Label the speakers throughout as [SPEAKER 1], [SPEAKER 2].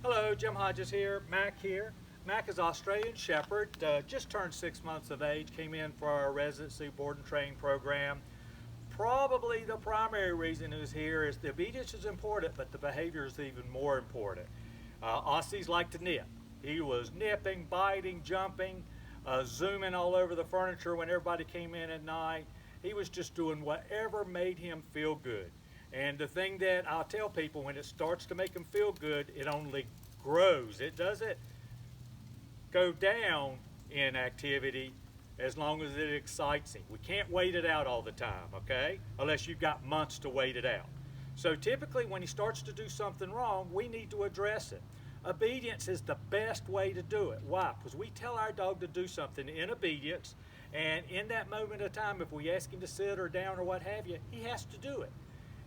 [SPEAKER 1] Hello, Jim Hodges here, Mack here. Mack is Australian Shepherd, just turned 6 months of age, came in for our residency board and training program. Probably the primary reason he's here is the obedience is important, but the behavior is even more important. Aussies like to nip. He was nipping, biting, jumping, zooming all over the furniture when everybody came in at night. He was just doing whatever made him feel good. And the thing that I'll tell people, when it starts to make them feel good, it only grows. It doesn't go down in activity as long as it excites him. We can't wait it out all the time, okay? Unless you've got months to wait it out. So typically when he starts to do something wrong, we need to address it. Obedience is the best way to do it. Why? Because we tell our dog to do something in obedience, and in that moment of time, if we ask him to sit or down or what have you, he has to do it.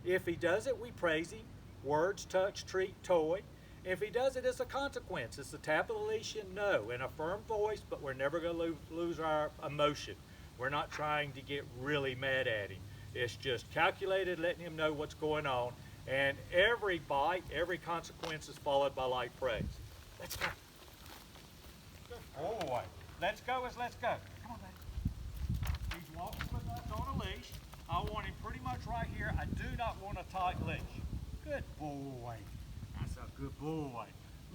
[SPEAKER 1] If he does it, we praise him. Words, touch, treat, toy. If he does it, it's a consequence. It's the tap of the leash and no, in a firm voice, but we're never going to lose our emotion. We're not trying to get really mad at him. It's just calculated, letting him know what's going on. And every bite, every consequence is followed by light praise. Let's go. Good boy. Let's go is let's go. Come on, baby. He's walking with us on a leash. I want him pretty much right here. I do not want a tight leash. Good boy. That's a good boy.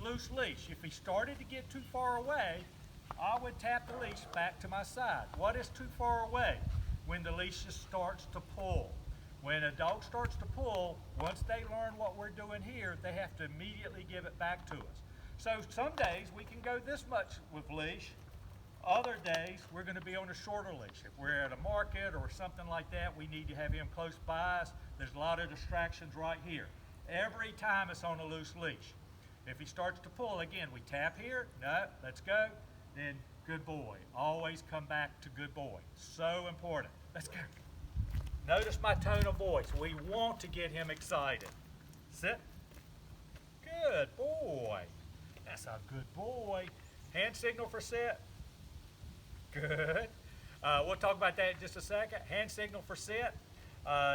[SPEAKER 1] Loose leash. If he started to get too far away, I would tap the leash back to my side. What is too far away? When the leash just starts to pull. When a dog starts to pull, once they learn what we're doing here, they have to immediately give it back to us. So some days we can go this much with leash. Other days, we're going to be on a shorter leash. If we're at a market or something like that, we need to have him close by us. There's a lot of distractions right here. Every time it's on a loose leash. If he starts to pull, again, we tap here. No, let's go. Then good boy. Always come back to good boy. So important. Let's go. Notice my tone of voice. We want to get him excited. Sit. Good boy. That's a good boy. Hand signal for sit. Good. We'll talk about that in just a second. Hand signal for sit.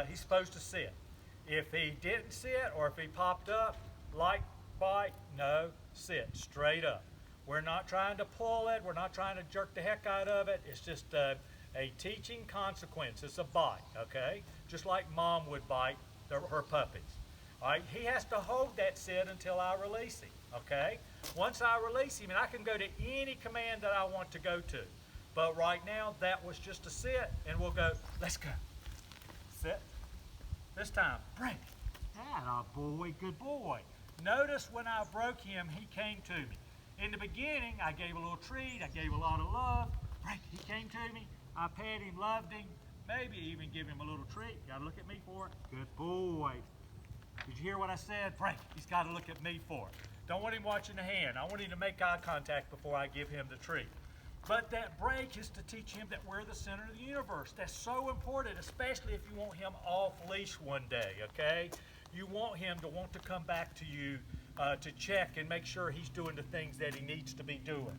[SPEAKER 1] He's supposed to sit. If he didn't sit or if he popped up, light bite, no, sit, straight up. We're not trying to pull it. We're not trying to jerk the heck out of it. It's just a teaching consequence. It's a bite, okay? Just like mom would bite her puppies. All right, he has to hold that sit until I release him, okay? Once I release him, and I can go to any command that I want to go to. But right now, that was just a sit, and we'll go, let's go. Sit. This time, break. Atta boy, good boy. Notice when I broke him, he came to me. In the beginning, I gave a little treat, I gave a lot of love. Break, he came to me, I pat him, loved him, maybe even give him a little treat. Gotta look at me for it. Good boy. Did you hear what I said? Break, he's gotta look at me for it. Don't want him watching the hand. I want him to make eye contact before I give him the treat. But that break is to teach him that we're the center of the universe. That's so important, especially if you want him off leash one day, okay? You want him to want to come back to you to check and make sure he's doing the things that he needs to be doing.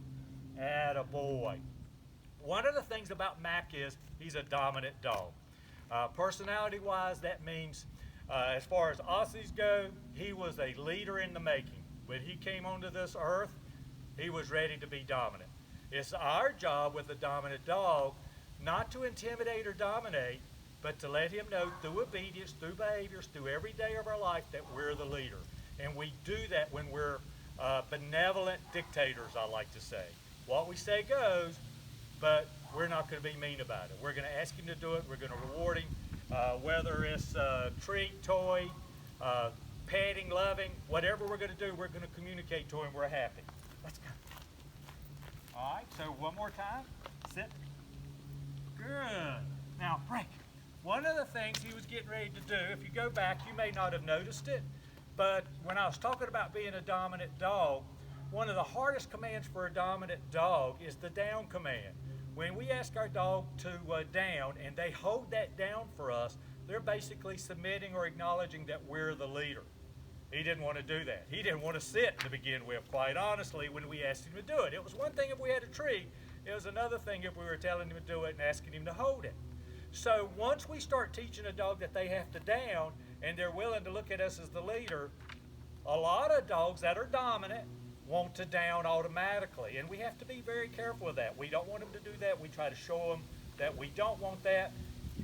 [SPEAKER 1] Atta boy. One of the things about Mack is he's a dominant dog. Personality-wise, that means as far as Aussies go, he was a leader in the making. When he came onto this earth, he was ready to be dominant. It's our job with a dominant dog not to intimidate or dominate, but to let him know through obedience, through behaviors, through every day of our life that we're the leader. And we do that when we're benevolent dictators, I like to say. What we say goes, but we're not going to be mean about it. We're going to ask him to do it. We're going to reward him, whether it's treat, toy, patting, loving, whatever we're going to do, we're going to communicate to him we're happy. Let's go. All right, so one more time. Sit. Good. Now, break. One of the things he was getting ready to do, if you go back, you may not have noticed it, but when I was talking about being a dominant dog, one of the hardest commands for a dominant dog is the down command. When we ask our dog to down and they hold that down for us, they're basically submitting or acknowledging that we're the leader. He didn't want to do that. He didn't want to sit to begin with, quite honestly, when we asked him to do it. It was one thing if we had a treat. It was another thing if we were telling him to do it and asking him to hold it. So once we start teaching a dog that they have to down and they're willing to look at us as the leader, A lot of dogs that are dominant want to down automatically, and we have to be very careful with that. We don't want them to do that. We try to show them that we don't want that.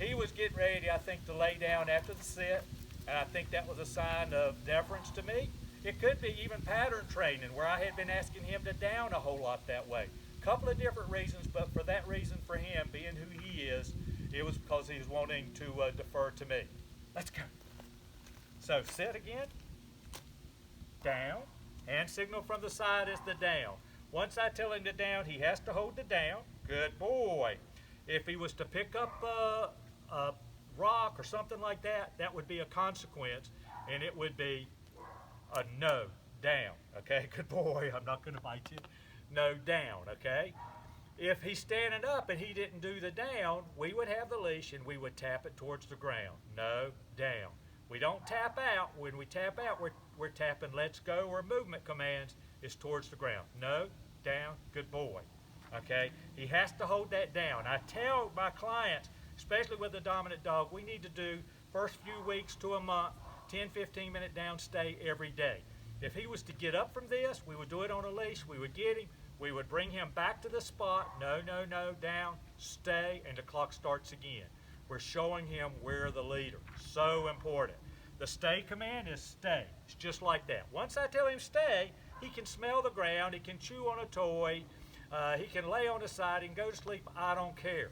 [SPEAKER 1] He was getting ready, I think, to lay down after the sit, and I think that was a sign of deference to me. It could be even pattern training, where I had been asking him to down a whole lot that way. A couple of different reasons, but for that reason, for him, being who he is, it was because he was wanting to defer to me. Let's go. So sit again, down, hand signal from the side is the down. Once I tell him to down, he has to hold the down. Good boy. If he was to pick up a rock or something like that, that would be a consequence, and it would be a no, down, okay? Good boy, I'm not gonna bite you. No, down, okay? If he's standing up and he didn't do the down, we would have the leash and we would tap it towards the ground. No, down. We don't tap out. When we tap out, we're tapping let's go or movement commands is towards the ground. No, down, good boy. Okay, he has to hold that down. I tell my clients, especially with a dominant dog, we need to do first few weeks to a month, 10, 15-minute down stay every day. If he was to get up from this, we would do it on a leash, we would get him, we would bring him back to the spot, no, no, no, down, stay, and the clock starts again. We're showing him we're the leader. So important. The stay command is stay. It's just like that. Once I tell him stay, he can smell the ground, he can chew on a toy, he can lay on the side and go to sleep. I don't care,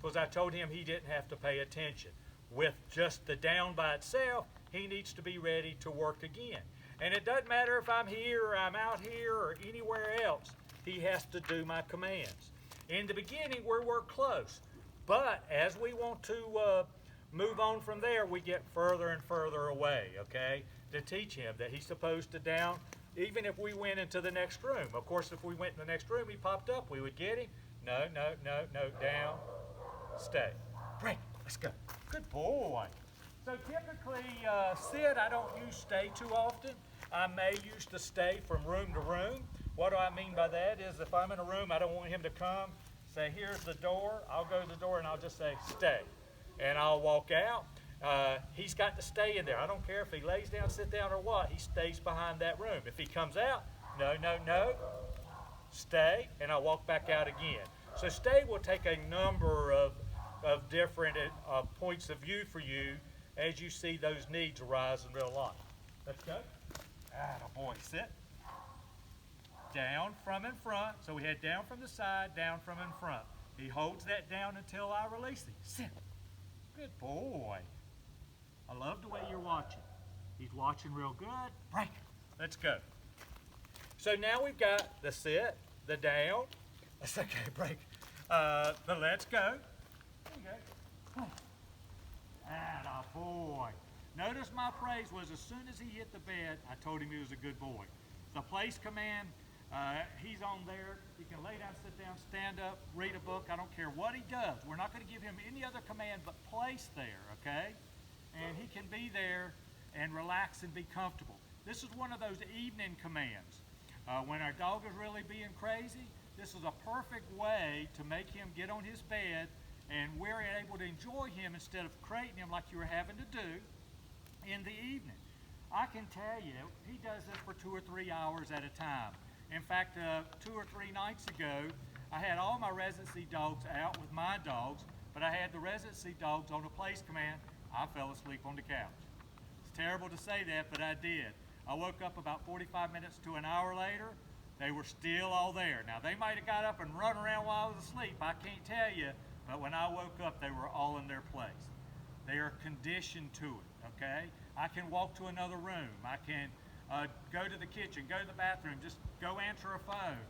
[SPEAKER 1] because I told him he didn't have to pay attention. With just the down by itself, he needs to be ready to work again. And it doesn't matter if I'm here or I'm out here or anywhere else, he has to do my commands. In the beginning, we work close, but as we want to move on from there, we get further and further away, okay, to teach him that he's supposed to down, even if we went into the next room. Of course, if we went in the next room, he popped up, we would get him. No, no, no, no, down, stay. Break, let's go. Good boy. So typically, sit, I don't use stay too often. I may use the stay from room to room. What do I mean by that is if I'm in a room, I don't want him to come, say, here's the door. I'll go to the door and I'll just say, stay. And I'll walk out. He's got to stay in there. I don't care if he lays down, sit down, or what. He stays behind that room. If he comes out, no, no, no, stay, and I'll walk back out again. So stay will take a number of different points of view for you as you see those needs arise in real life. Let's go. Attaboy, sit. Down from in front. So we had down from the side, down from in front. He holds that down until I release him. Sit. Good boy. I love the way you're watching. He's watching real good. Break. Let's go. So now we've got the sit, the down. That's okay, break. The let's go. There you go. Attaboy. Notice my praise was as soon as he hit the bed, I told him he was a good boy. The place command, he's on there. He can lay down, sit down, stand up, read a book. I don't care what he does. We're not going to give him any other command but place there, okay? And he can be there and relax and be comfortable. This is one of those evening commands. When our dog is really being crazy, this is a perfect way to make him get on his bed and we're able to enjoy him instead of crating him like you were having to do in the evening. I can tell you, he does this for 2 or 3 hours at a time. In fact, 2 or 3 nights ago, I had all my residency dogs out with my dogs, but I had the residency dogs on a place command. I fell asleep on the couch. It's terrible to say that, but I did. I woke up about 45 minutes to an hour later. They were still all there. Now, they might have got up and run around while I was asleep. I can't tell you, but when I woke up, they were all in their place. They are conditioned to it, okay? I can walk to another room. I can go to the kitchen, go to the bathroom, just go answer a phone.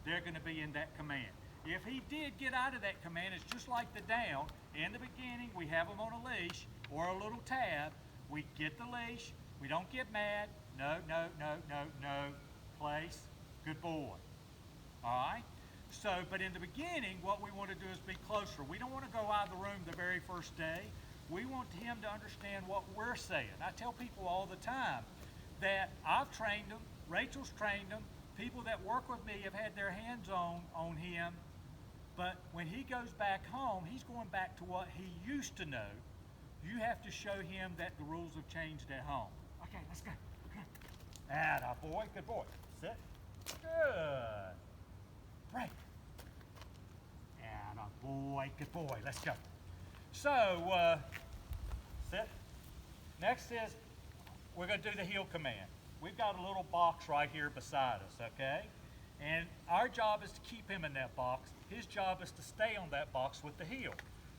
[SPEAKER 1] They're going to be in that command. If he did get out of that command, it's just like the down. In the beginning, we have him on a leash or a little tab. We get the leash. We don't get mad. No, no, no, no, no. Place. Good boy. All right? So, but in the beginning, what we want to do is be closer. We don't want to go out of the room the very first day. We want him to understand what we're saying. I tell people all the time that I've trained them, Rachel's trained them, people that work with me have had their hands on him, but when he goes back home, he's going back to what he used to know. You have to show him that the rules have changed at home. Okay, let's go. Atta boy, good boy. Sit. Good. Break. Atta boy, good boy. Let's go. So, sit. Next is, we're going to do the heel command. We've got a little box right here beside us, okay? And our job is to keep him in that box. His job is to stay on that box with the heel.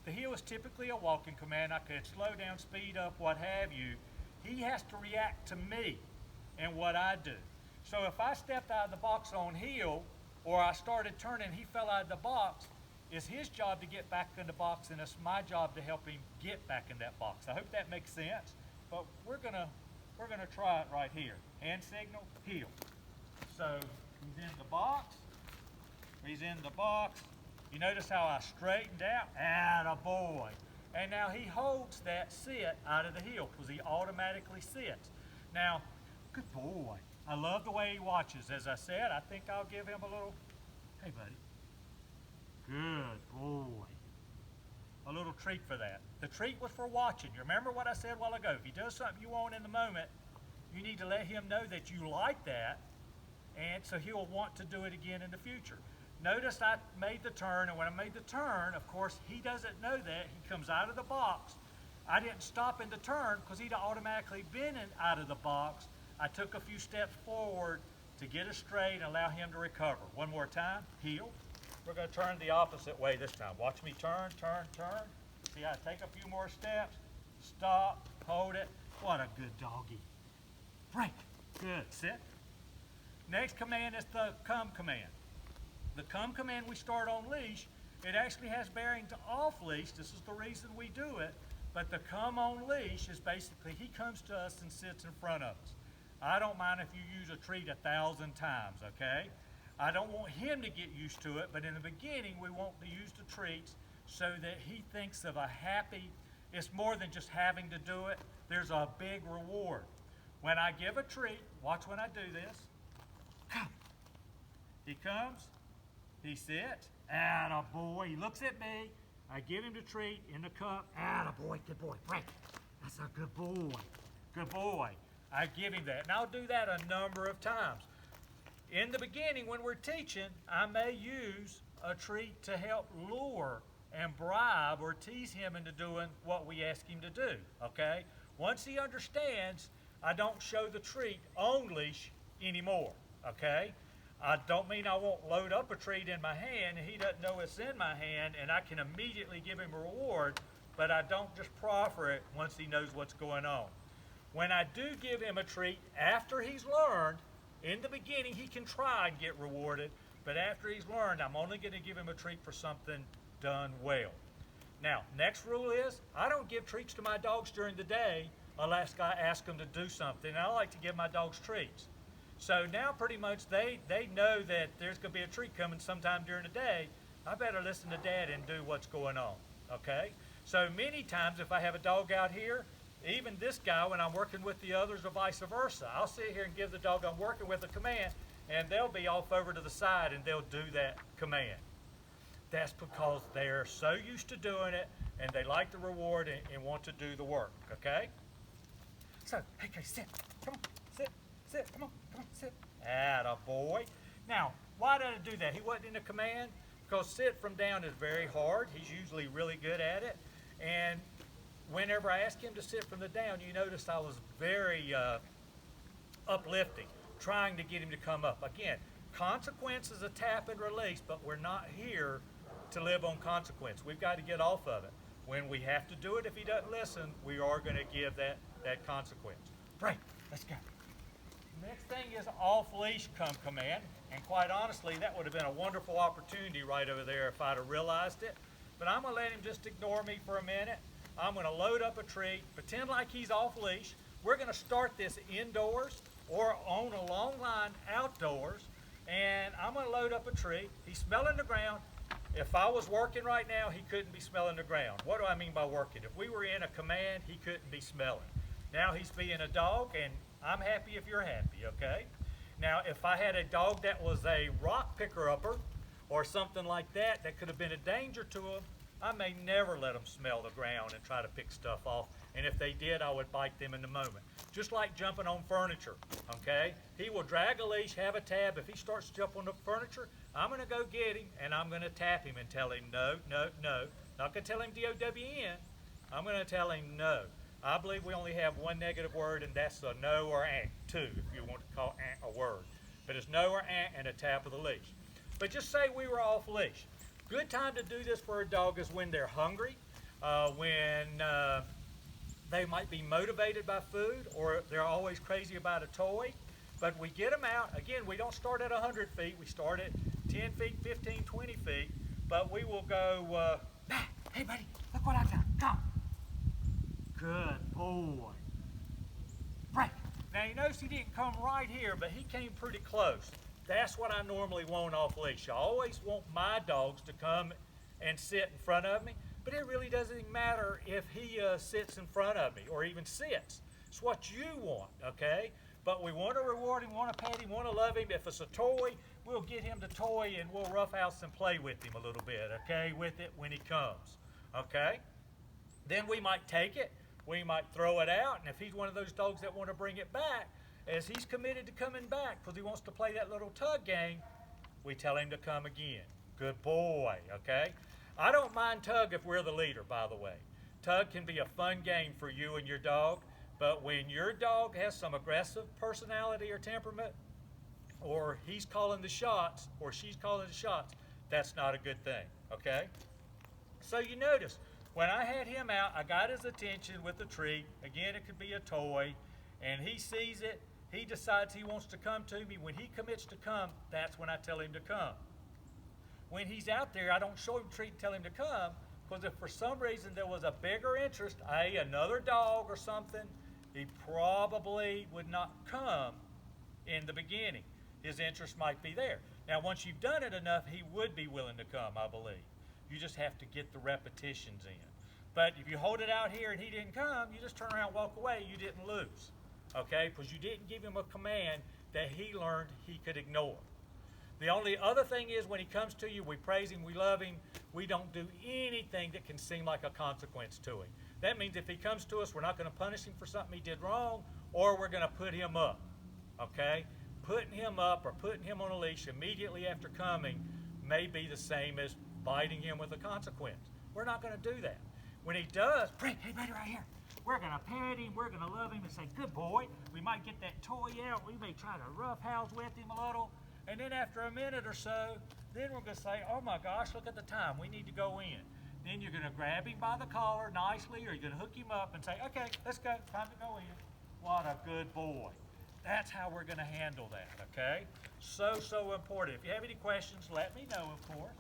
[SPEAKER 1] The heel is typically a walking command. I could slow down, speed up, what have you. He has to react to me and what I do. So if I stepped out of the box on heel, or I started turning, he fell out of the box, it's his job to get back in the box, and it's my job to help him get back in that box. I hope that makes sense, but we're gonna try it right here. Hand signal, heel. So he's in the box. He's in the box. You notice how I straightened out? Atta boy. And now he holds that sit out of the heel because he automatically sits. Now, good boy. I love the way he watches. As I said, I think I'll give him a little, hey buddy. Good boy. A little treat for that. The treat was for watching. You remember what I said a while ago? If he does something you want in the moment, you need to let him know that you like that, and so he'll want to do it again in the future. Notice I made the turn, and when I made the turn, of course, he doesn't know that. He comes out of the box. I didn't stop in the turn because he'd automatically been out of the box. I took a few steps forward to get it straight and allow him to recover. One more time, heel. We're going to turn the opposite way this time. Watch me turn, turn, turn. See, I take a few more steps, stop, hold it. What a good doggy. Break. Good. Sit. Next command is the come command. The come command we start on leash. It actually has bearing to off leash. This is the reason we do it. But the come on leash is basically he comes to us and sits in front of us. I don't mind if you use a treat 1,000 times, okay? I don't want him to get used to it, but in the beginning we want to use the treats so that he thinks of a happy, it's more than just having to do it. There's a big reward. When I give a treat, watch when I do this. Come. He comes, he sits, atta boy, he looks at me, I give him the treat in the cup, atta boy, good boy, break. That's a good boy, good boy. I give him that, and I'll do that a number of times. In the beginning, when we're teaching, I may use a treat to help lure and bribe or tease him into doing what we ask him to do, okay? Once he understands, I don't show the treat on leash anymore, okay? I don't mean I won't load up a treat in my hand and he doesn't know it's in my hand and I can immediately give him a reward, but I don't just proffer it once he knows what's going on. When I do give him a treat after he's learned, in the beginning he can try and get rewarded, but after he's learned, I'm only going to give him a treat for something done well. Now, next rule is, I don't give treats to my dogs during the day unless I ask them to do something. And I like to give my dogs treats. So now pretty much they know that there's going to be a treat coming sometime during the day. I better listen to Dad and do what's going on, okay? So many times if I have a dog out here, even this guy when I'm working with the others or vice versa, I'll sit here and give the dog I'm working with a command and they'll be off over to the side and they'll do that command. That's because they're so used to doing it and they like the reward and want to do the work, okay? So, hey, sit, come on, sit, come on, sit. Atta boy. Now, why did I do that? He wasn't in a command because sit from down is very hard. He's usually really good at it. And whenever I asked him to sit from the down, you noticed I was very uplifting, trying to get him to come up. Again, consequence is a tap and release, but we're not here to live on consequence. We've got to get off of it. When we have to do it, if he doesn't listen, we are going to give that consequence. Break. Let's go. Next thing is off-leash come command, and quite honestly, that would have been a wonderful opportunity right over there if I'd have realized it, but I'm going to let him just ignore me for a minute. I'm going to load up a treat, pretend like he's off-leash. We're going to start this indoors or on a long line outdoors, and I'm going to load up a treat. He's smelling the ground. If I was working right now, he couldn't be smelling the ground. What do I mean by working? If we were in a command, he couldn't be smelling. Now he's being a dog, and I'm happy if you're happy, okay? Now, if I had a dog that was a rock picker-upper or something like that could have been a danger to him, I may never let him smell the ground and try to pick stuff off. and if they did, I would bite them in the moment. Just like jumping on furniture, okay? He will drag a leash, have a tab. If he starts to jump on the furniture, I'm gonna go get him, and I'm gonna tap him and tell him no, no, no. Not gonna tell him D-O-W-N. I'm gonna tell him no. I believe we only have one negative word, and that's a no or ant, two, if you want to call ant a word. But it's no or ant and a tap of the leash. But just say we were off leash. Good time to do this for a dog is when they're hungry, when they might be motivated by food, or they're always crazy about a toy. But we get them out. Again, we don't start at 100 feet. We start at 10 feet, 15, 20 feet. But we will go, Mack, hey buddy, look what I've done. Come. Good boy. Break. Now you notice he didn't come right here, but he came pretty close. That's what I normally want off leash. I always want my dogs to come and sit in front of me, but it really doesn't matter if he sits in front of me or even sits. It's what you want, okay? But we want to reward him, want to pet him, want to love him. If it's a toy, we'll get him the toy and we'll roughhouse and play with him a little bit, okay, with it when he comes, okay? Then we might take it. We might throw it out, and if he's one of those dogs that want to bring it back, as he's committed to coming back because he wants to play that little tug game, we tell him to come again. Good boy, okay? I don't mind tug if we're the leader, by the way. Tug can be a fun game for you and your dog, but when your dog has some aggressive personality or temperament, or he's calling the shots, or she's calling the shots, that's not a good thing, okay? So you notice, when I had him out, I got his attention with a treat. Again, it could be a toy, and he sees it. He decides he wants to come to me. When he commits to come, that's when I tell him to come. When he's out there, I don't show him a treat and tell him to come, because if for some reason there was a bigger interest, i.e. another dog or something, he probably would not come in the beginning. His interest might be there. Now, once you've done it enough, he would be willing to come, I believe. You just have to get the repetitions in. But if you hold it out here and he didn't come, you just turn around and walk away, you didn't lose. Okay? Because you didn't give him a command that he learned he could ignore. The only other thing is when he comes to you, we praise him, we love him, we don't do anything that can seem like a consequence to him. That means if he comes to us, we're not going to punish him for something he did wrong, or we're going to put him up. Okay? Putting him up or putting him on a leash immediately after coming may be the same as biting him with a consequence. We're not going to do that. When he does, hey buddy, right here. We're going to pet him, we're going to love him and say, good boy. We might get that toy out, we may try to roughhouse with him a little, and then after a minute or so, then we're going to say, oh my gosh, look at the time, we need to go in. Then you're going to grab him by the collar nicely, or you're going to hook him up and say, okay, let's go, time to go in. What a good boy. That's how we're going to handle that, okay? So important. If you have any questions, let me know, of course.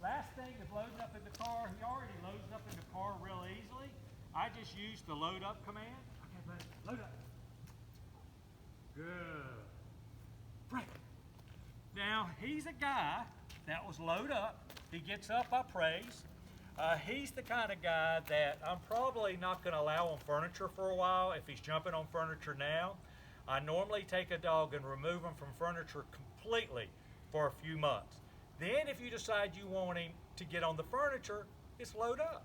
[SPEAKER 1] Last thing is loading up in the car. He already loads up in the car real easily. I just used the load up command. Okay, buddy, load up. Good. Break. Now, he's a guy that was load up. He gets up, I praise. He's the kind of guy that I'm probably not going to allow on furniture for a while if he's jumping on furniture now. I normally take a dog and remove him from furniture completely for a few months. Then if you decide you want him to get on the furniture, it's load up.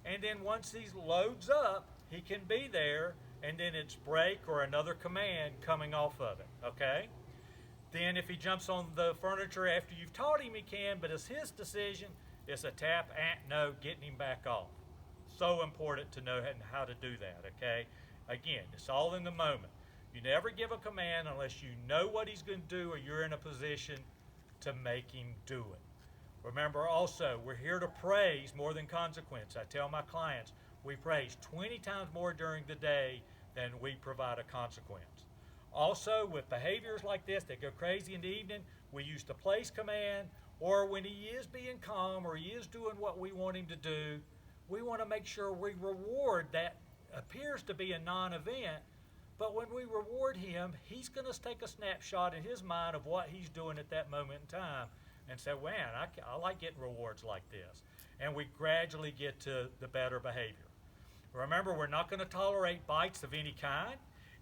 [SPEAKER 1] And then once he loads up, he can be there, and then it's break or another command coming off of it, okay? Then if he jumps on the furniture after you've taught him, he can, but it's his decision. It's a tap, no, getting him back off. So important to know how to do that, okay? Again, it's all in the moment. You never give a command unless you know what he's going to do or you're in a position to make him do it. Remember also, we're here to praise more than consequence. I tell my clients, we praise 20 times more during the day than we provide a consequence. Also, with behaviors like this that go crazy in the evening, we use the place command, or when he is being calm or he is doing what we want him to do, we want to make sure we reward that appears to be a non-event, but when we reward him, he's going to take a snapshot in his mind of what he's doing at that moment in time and say, man, I like getting rewards like this. And we gradually get to the better behavior. Remember, we're not going to tolerate bites of any kind.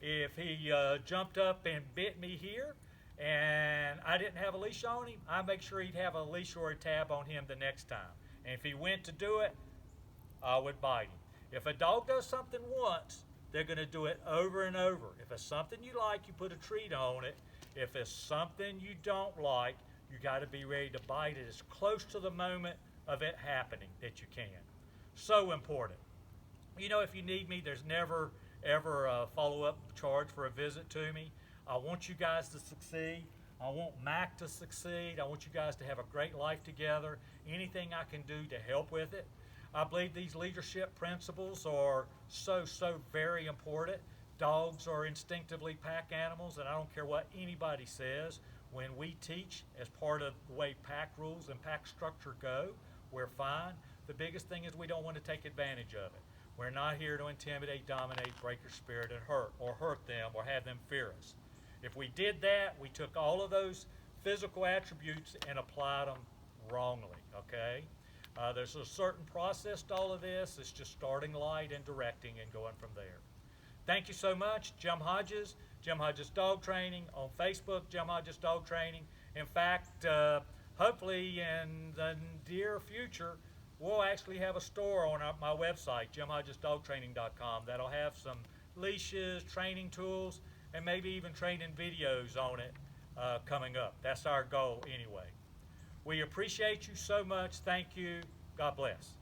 [SPEAKER 1] If he jumped up and bit me here and I didn't have a leash on him, I make sure he'd have a leash or a tab on him the next time. And if he went to do it, I would bite him. If a dog does something once, they're going to do it over and over. If it's something you like, you put a treat on it. If it's something you don't like, you got to be ready to bite it as close to the moment of it happening that you can. So important. You know, if you need me, there's never ever a follow-up charge for a visit to me. I want you guys to succeed. I want Mack to succeed. I want you guys to have a great life together. Anything I can do to help with it. I believe these leadership principles are so very important. Dogs are instinctively pack animals, and I don't care what anybody says. When we teach as part of the way pack rules and pack structure go, we're fine. The biggest thing is we don't want to take advantage of it. We're not here to intimidate, dominate, break their spirit, and hurt them or have them fear us. If we did that, we took all of those physical attributes and applied them wrongly, okay? There's a certain process to all of this. It's just starting light and directing and going from there. Thank you so much. Jim Hodges Dog Training on Facebook, Jim Hodges Dog Training. In fact, hopefully in the near future, we'll actually have a store on my website, jimhodgesdogtraining.com, that'll have some leashes, training tools, and maybe even training videos on it coming up. That's our goal anyway. We appreciate you so much. Thank you. God bless.